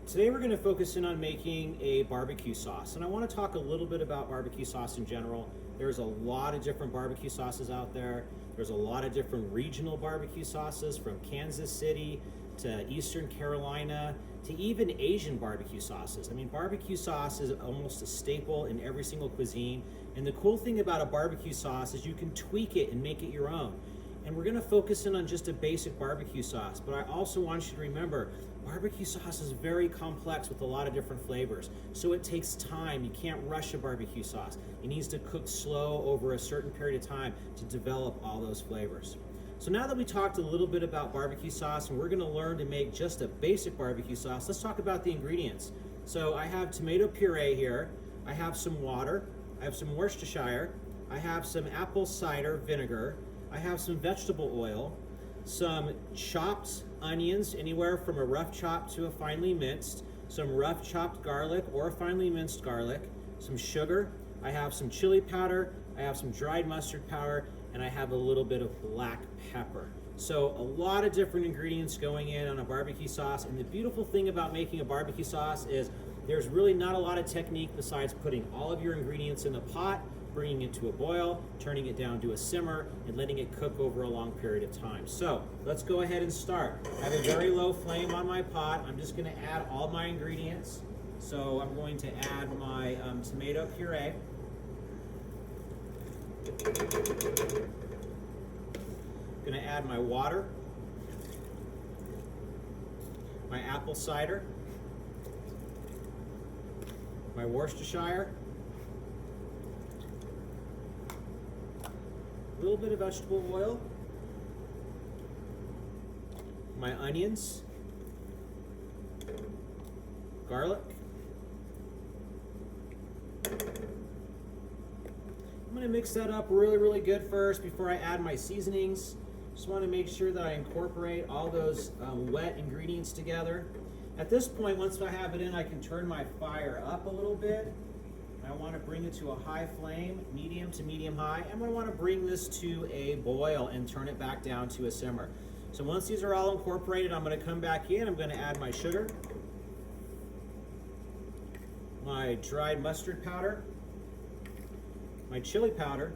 Today we're going to focus in on making a barbecue sauce, and I want to talk a little bit about barbecue sauce in general. There's a lot of different barbecue sauces out there. There's a lot of different regional barbecue sauces, from Kansas City to Eastern Carolina to even Asian barbecue sauces. I mean, barbecue sauce is almost a staple in every single cuisine, and the cool thing about a barbecue sauce is you can tweak it and make it your own. And we're gonna focus in on just a basic barbecue sauce, but I also want you to remember, barbecue sauce is very complex with a lot of different flavors. So it takes time. You can't rush a barbecue sauce. It needs to cook slow over a certain period of time to develop all those flavors. So now that we talked a little bit about barbecue sauce and we're gonna learn to make just a basic barbecue sauce, let's talk about the ingredients. So I have tomato puree here, I have some water, I have some Worcestershire, I have some apple cider vinegar, I have some vegetable oil, some chopped onions, anywhere from a rough chop to a finely minced, some rough chopped garlic or finely minced garlic, some sugar, I have some chili powder, I have some dried mustard powder, and I have a little bit of black pepper. So a lot of different ingredients going in on a barbecue sauce, and the beautiful thing about making a barbecue sauce is there's really not a lot of technique besides putting all of your ingredients in a pot, bringing it to a boil, turning it down to a simmer, and letting it cook over a long period of time. So let's go ahead and start. I have a very low flame on my pot. I'm just gonna add all my ingredients. So I'm going to add my tomato puree. I'm gonna add my water, my apple cider, my Worcestershire, a little bit of vegetable oil, my onions, garlic. I'm going to mix that up really good first before I add my seasonings. Just want to make sure that I incorporate all those wet ingredients together. At this point, once I have it in, I can turn my fire up a little bit. I want to bring it to a high flame, medium to medium high, and I want to bring this to a boil and turn it back down to a simmer. So once these are all incorporated, I'm going to come back in, I'm going to add my sugar, my dried mustard powder, my chili powder,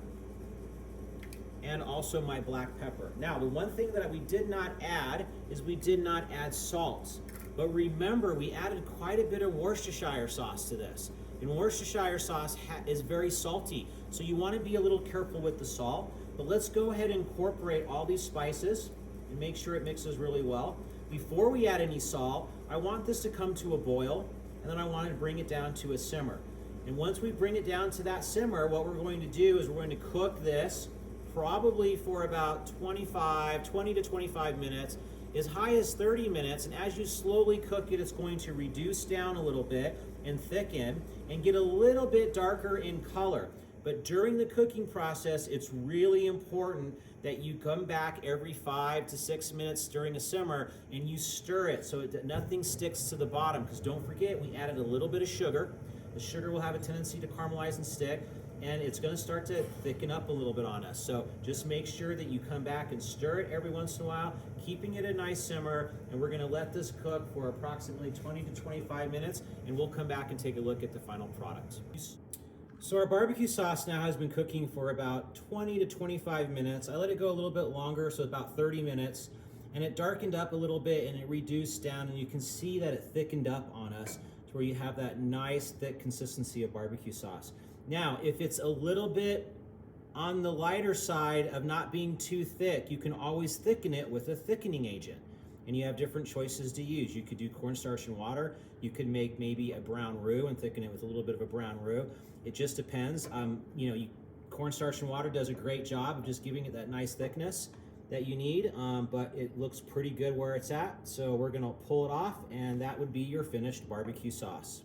and also my black pepper. Now, the one thing that we did not add is we did not add salt. But remember, we added quite a bit of Worcestershire sauce to this. And Worcestershire sauce is very salty, so you want to be a little careful with the salt. But let's go ahead and incorporate all these spices and make sure it mixes really well. Before we add any salt, I want this to come to a boil, and then I want to bring it down to a simmer. And once we bring it down to that simmer, what we're going to do is we're going to cook this probably for about 20 to 25 minutes, as high as 30 minutes, and as you slowly cook it, it's going to reduce down a little bit and thicken and get a little bit darker in color. But during the cooking process, it's really important that you come back every 5 to 6 minutes during a simmer and you stir it so that nothing sticks to the bottom, because don't forget, we added a little bit of sugar. The sugar will have a tendency to caramelize and stick, and it's going to start to thicken up a little bit on us. So just make sure that you come back and stir it every once in a while, keeping it a nice simmer, and we're going to let this cook for approximately 20 to 25 minutes, and we'll come back and take a look at the final product. So our barbecue sauce now has been cooking for about 20 to 25 minutes. I let it go a little bit longer, so about 30 minutes, and it darkened up a little bit and it reduced down, and you can see that it thickened up on us to where you have that nice thick consistency of barbecue sauce. Now, if it's a little bit on the lighter side of not being too thick, you can always thicken it with a thickening agent. And you have different choices to use. You could do cornstarch and water. You could make maybe a brown roux and thicken it with a little bit of a brown roux. It just depends. Cornstarch and water does a great job of just giving it that nice thickness that you need, but it looks pretty good where it's at. So we're gonna pull it off, and that would be your finished barbecue sauce.